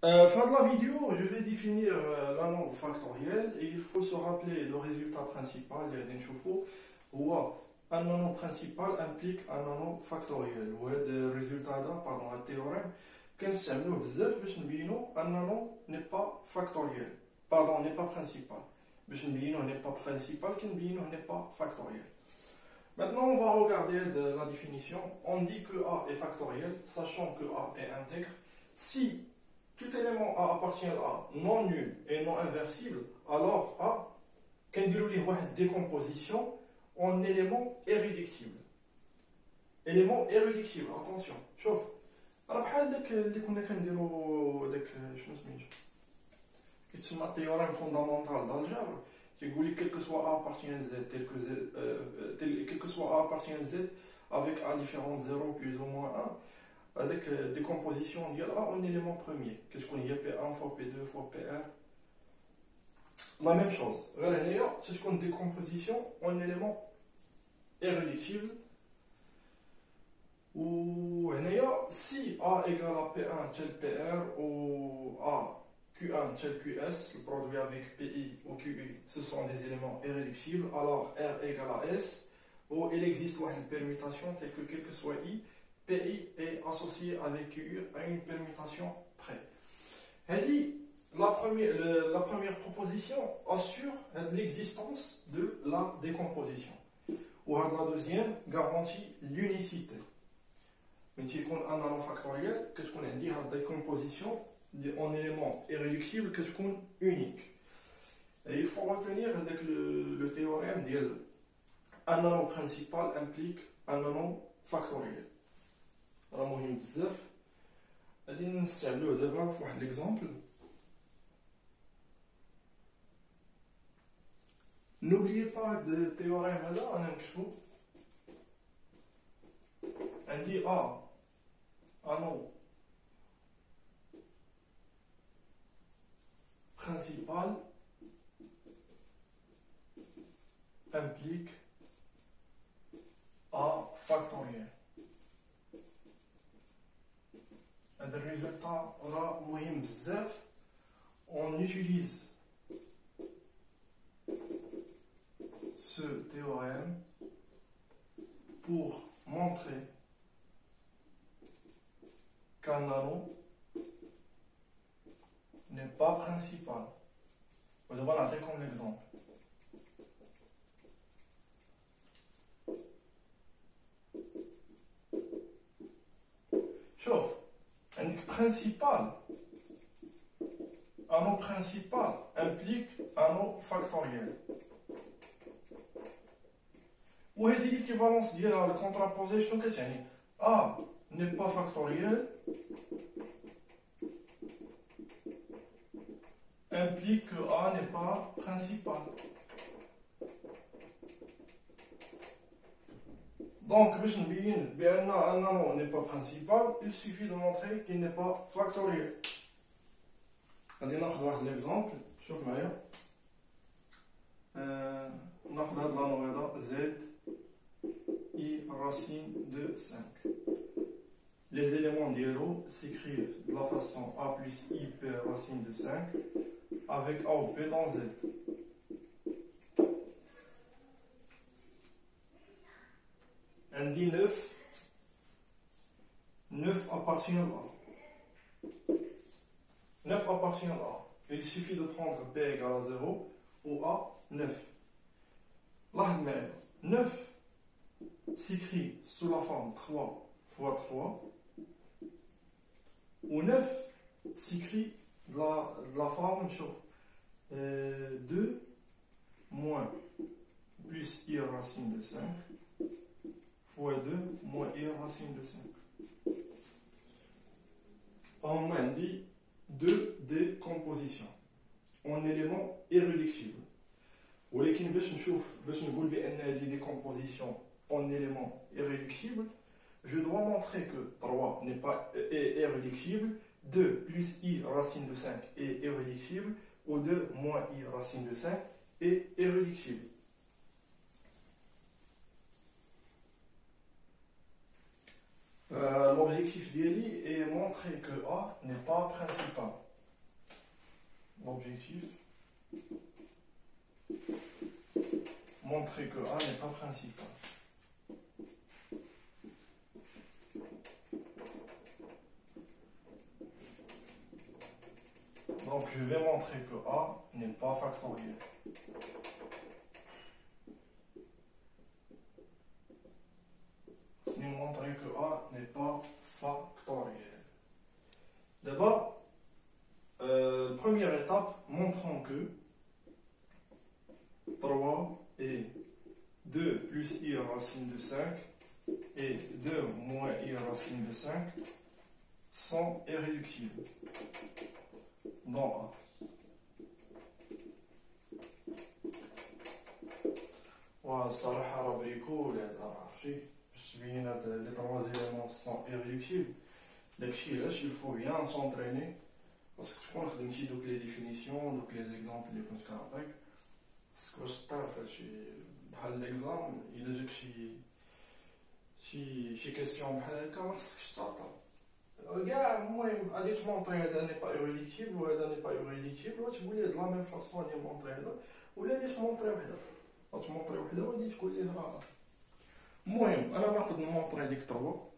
Fin de la vidéo, je vais définir la nombre factoriel et il faut se rappeler le résultat principal. Un nombre principal implique un nombre factoriel. Le résultat pardon, un théorème كنستعملوه بزاف باش نبينو un nombre n'est pas factoriel. Pardon, n'est pas principal. باش نبينو n'est pas principal, كنبينو n'est pas factoriel. Maintenant, on va regarder la définition. On dit que A est factoriel, sachant que A est intègre. Si tout élément A appartient à A, non nul et non inversible, alors A, quand il y a une décomposition en élément irréductible. Élément irréductible, attention. شوف راه بحال داك اللي كنا كنديرو داك شنو سميتو كيتسمى التيوريم فوندامونتال دالجبر كيقول لك quel que soit A appartient à Z quel que soit A appartient à Z avec A différent de 0 plus ou moins 1 avec décomposition ديال A en élément premier كتكون هي P1 fois P2 fois PR la même chose غير هنايا تكون décomposition en élément irréductible ou si A égale à P1 tel PR ou A Q1 tel QS, le produit avec PI ou QI, ce sont des éléments irréductibles, alors R égale à S, où il existe une permutation telle que quel que soit I, PI est associé avec QI à une permutation près. Elle dit, la première proposition assure l'existence de la décomposition, ou la deuxième garantit l'unicité. Mais si on a un nombre factoriel, qu'est-ce qu'on a dit à la décomposition en éléments irréductibles, qu'est-ce qu'on unique. Et il faut retenir avec le théorème un nombre principal implique un nombre factoriel. Alors, moi, je vais vous l'exemple. N'oubliez pas de théorème là, on dit A, un nombre principal implique A factoriel. Et le résultat aura moyen bzaf. On utilise ce théorème pour montrer qu'un nombre n'est pas principal. Je vais la comme l'exemple. Chauffe. Un principal. Un nombre principal implique un nombre factoriel. Où est l'équivalence de la contraposée? Je ne sais pas. A n'est pas factoriel. Implique que A n'est pas principal. Donc, pour dire un nombre n'est pas principal, il suffit de montrer qu'il n'est pas factoriel. On va prendre l'exemple. On va prendre Z I racine de 5. Les éléments d'I s'écrivent de la façon A plus I per racine de 5 avec A ou B dans Z. On dit 9. 9 appartient à A. 9 appartient à A. Il suffit de prendre B égale à 0 ou A 9. Là, 9 s'écrit sous la forme 3 fois 3 ou 9 s'écrit de la forme 2 moins plus I racine de 5 fois 2 moins I racine de 5. On a dit 2 décompositions en éléments irréductibles. ولكن باش نقول بان هذه décomposition en éléments irréductibles, je dois montrer que 3 n'est pas irréductible, 2 plus I racine de 5 est irréductible, ou 2 moins I racine de 5 est irréductible. L'objectif d'Eli est montrer que A n'est pas principal. l'objectif, montrer que A n'est pas principal. Donc je vais montrer que A n'est pas factoriel. C'est montrer que A n'est pas factoriel. D'abord, première étape, montrons que 3 et 2 plus I racine de 5 et 2 moins I racine de 5 sont irréductibles dans A. والصراحة راه بريكول هذا راه شي باش تبين هاد لي 3 éléments sont irréductibles. داكشي علاش il faut bien s'entraîner باسكو تكون خدمتي دوك لي ديفينيسيون دوك لي زيكزامبل اللي كنت كنعطيك خصك باش تعرف هادشي بحال ليكزام الا جاك شي كيسيون بحال هكا ما خصكش تعطل كاع. المهم غادي تمونطري هذا ني با irréductible وهذا ني با irréductible وتقول ليه د لا ميم فاصون غادي مونطري هذا ولا غادي تمونطري وحده غتمونطري وحده وغادي تقول ليه راه. المهم انا ناخذ نمونطري ديك 3.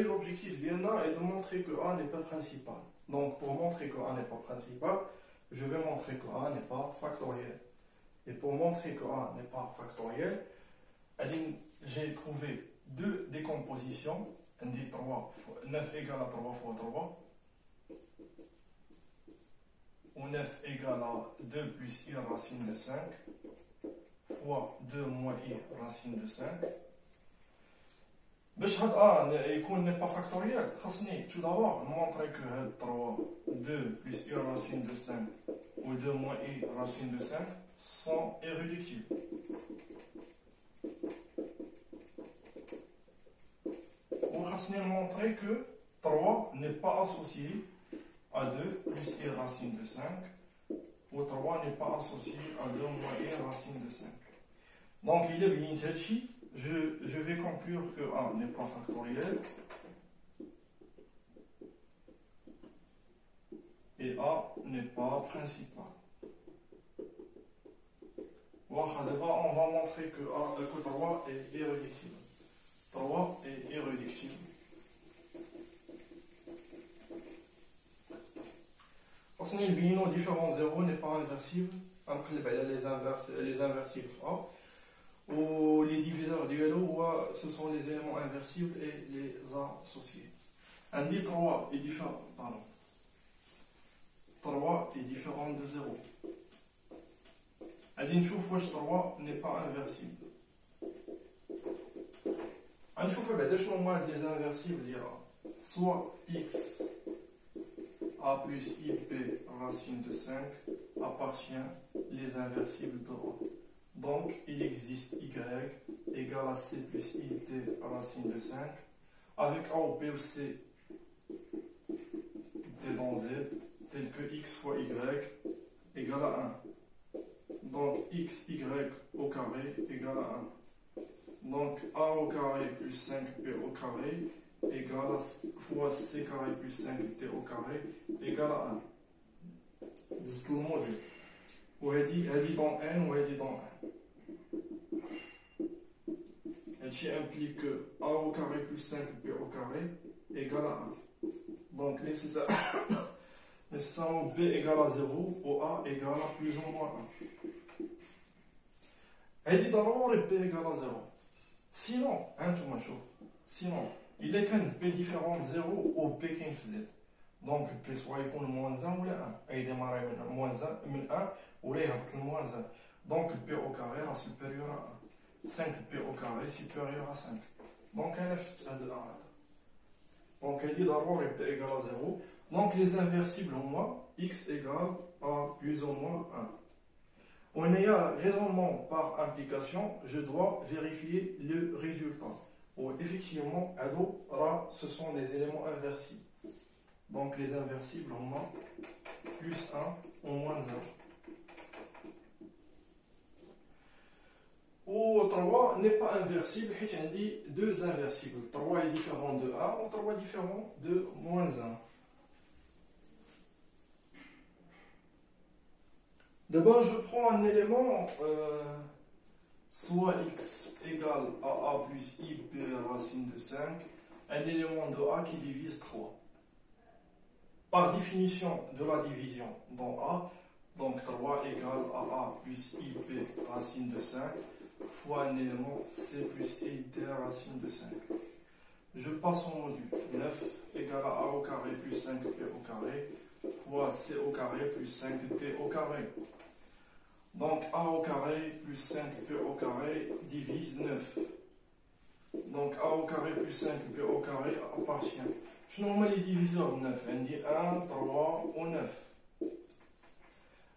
L'objectif est de montrer que A n'est pas principal. Donc pour montrer que A n'est pas principal, je vais montrer que A n'est pas factoriel. Et pour montrer que A n'est pas factoriel, j'ai trouvé deux décompositions. On dit 9 égale à 3 fois 3. Ou 9 égale à 2 plus I racine de 5 fois 2 moins I racine de 5. باش هاد يكون n'est pas factoriel خاصني tout d'abord montrer que هاد 3 2 plus I racine de 5 ou 2 moins I racine de 5 sont irréductibles. Ou خاصني montrer que 3 n'est pas associé à 2 plus I racine de 5 ou 3 n'est pas associé à 2 moins I racine de 5. Donc il est bien هادشي. Je vais conclure que A n'est pas factoriel et A n'est pas principal. D'abord, on va montrer que 3 est irréductible. 3 est irréductible. Parce que le binom différent 0 n'est pas inversible. Alors que les inversibles A. Ou les diviseurs du LO, ce sont les éléments inversibles et les associés. Un dit 3 est différent, 3 est différent de 0. Un dit une fois 3 n'est pas inversible. Un fois les inversibles dira soit x a plus ip racine de 5 appartient les inversibles de A. Donc, il existe y égale à c plus it racine de 5 avec a ou b ou c t dans z tel que x fois y égale à 1. Donc, xy au carré égale à 1. Donc, a au carré plus 5b au carré égale à fois c carré plus 5t au carré égale à 1. C'est le module. Elle dit dans n ou elle dit dans 1. Elle implique que a au carré plus 5b au carré égale à 1. Donc nécessairement b égale à 0 ou a égale à plus ou moins 1. Elle dit d'abord b égale à 0. Sinon, sinon, il est qu'un b différent de 0 ou b qui est z. Donc b soit يكون moins 1 ou 1. Il démarre avec moins 1 ou là il moins 1. Donc b au carré est supérieur à 1. 5p au carré supérieur à 5. Donc elle est à 1. Donc elle dit d'abord p égale à 0. Donc les inversibles au moins x égale à plus ou moins 1. On est à raisonnement par implication, je dois vérifier le résultat. Ou effectivement, ce sont des éléments inversibles. Donc les inversibles au moins plus 1 ou moins 0. Ou 3 n'est pas inversible, il dit 2 inversibles. 3 est différent de 1 ou 3 est différent de moins 1. D'abord, je prends un élément, soit x égale à a plus ib racine de 5, un élément de a qui divise 3. Par définition de la division dans a, donc 3 égale à a plus ib racine de 5, fois un élément c plus id racine de 5. Je passe au module. 9 égale à a au carré plus 5p au carré, fois c au carré plus 5t au carré. Donc a au carré plus 5p au carré divise 9. Donc a au carré plus 5p au carré appartient. Je nomme les diviseurs de 9. On dit 1, 3 ou 9.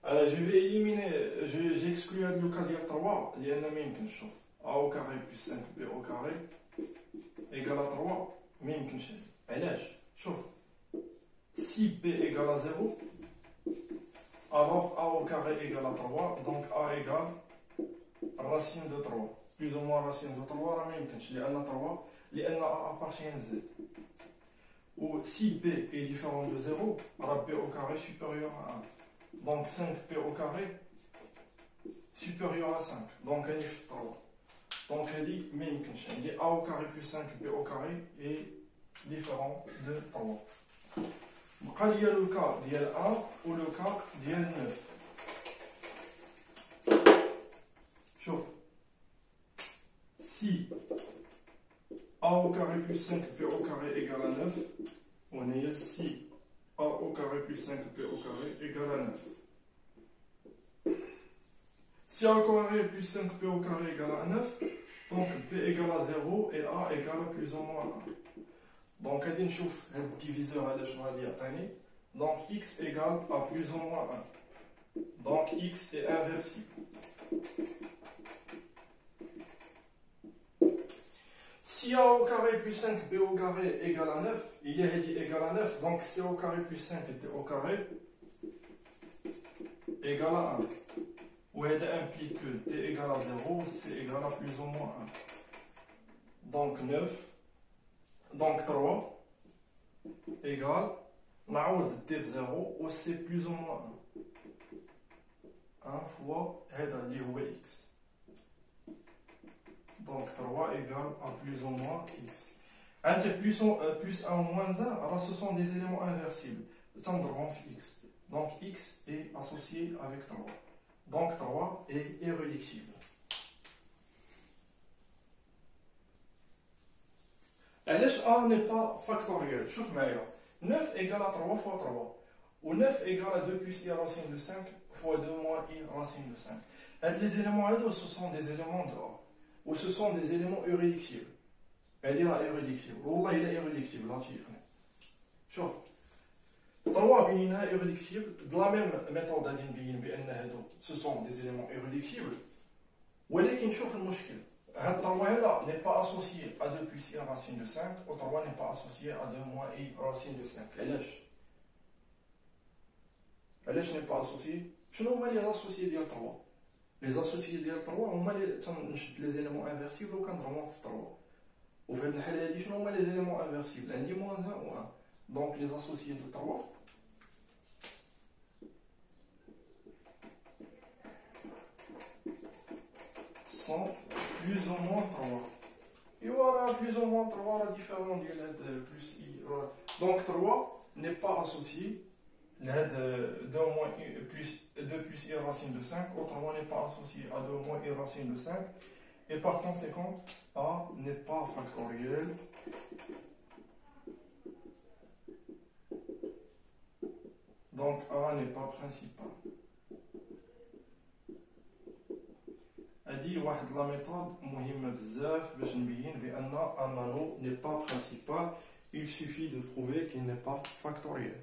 Je vais éliminer, j'exclus le cas de 3, il y a un même que je a au carré plus 5p au carré égale à 3, même que je chauffe. Si p égale à 0, alors a au carré égale à 3, donc a égale racine de 3. Plus ou moins racine de 3, la même que je l'ai à 3, les a appartient à z. Ou si p est différent de 0, alors p au carré supérieur à 1. Donc 5p au carré supérieur à 5. Donc on y 3. Donc on dit même que je dis a au carré plus 5p au carré est différent de 3. Il y a le cas d'IL 1 ou le cas d'IL 9. Chauffe. Si a au carré plus 5p au carré égale à 9, on est si a au carré plus 5p au carré égale à 9. Si a au carré plus 5p au carré égale à 9, donc p égale à 0 et a égale à plus ou moins 1. Donc, on va voir le diviseur à l'échelle. Donc, x égale à plus ou moins 1. Donc, x est inversible. Si a au carré plus 5b au carré égale à 9, il y a dit égal à 9, donc c au carré plus 5t au carré égale à 1. Où il implique que t égale à 0, c égale à plus ou moins 1. Donc 9. Donc 3 égale, نعوض t ب 0 و c plus ou moins 1 fois هذا اللي هو x. Donc 3 égale à plus ou moins x. Plus 1 ou moins 1, alors ce sont des éléments inversibles. X. Donc x est associé avec 3. Donc 3 est irréductible. علاش A n'est pas factoriel? شوف معايا 9 égale à 3 fois 3 ou 9 égale à 2 plus i racine de 5 fois 2 moins i racine de 5. Les éléments là, ce sont des éléments de A ou ce sont des éléments irréductibles. Elle est irréductible. والله il est irréductible. Là tu y شوف 3 بينها irréductible. De la même méthode غادي نبين بان ce sont des éléments irréductibles. ولكن شوف المشكل. هاد 3 هذا n'est pas associé à 2 plus i racine de 5 ou 3 n'est pas associé à 2 moins i racine de 5. علاش n'est pas associé? شنو هما les associés ديال 3؟ Les associés ديال 3 هما اللي تنشد les éléments inversibles وكنضربهم في 3. وفي هذه الحاله هذه شنو هما les éléments inversibles؟ عندي moins 1 ou 1. Donc les associés de 3 sont plus ou moins 3. Et voilà, plus ou moins 3, la différence de plus i. Donc 3 n'est pas associé à 2 plus i racine de 5, autrement n'est pas associé à 2 moins i racine de 5. Et par conséquent, A n'est pas factoriel. Donc A n'est pas principal. هذه واحد لا ميثود مهمة بزاف باش نبين بأن un anneau n'est pas principal. Il suffit de prouver qu'il n'est pas factoriel.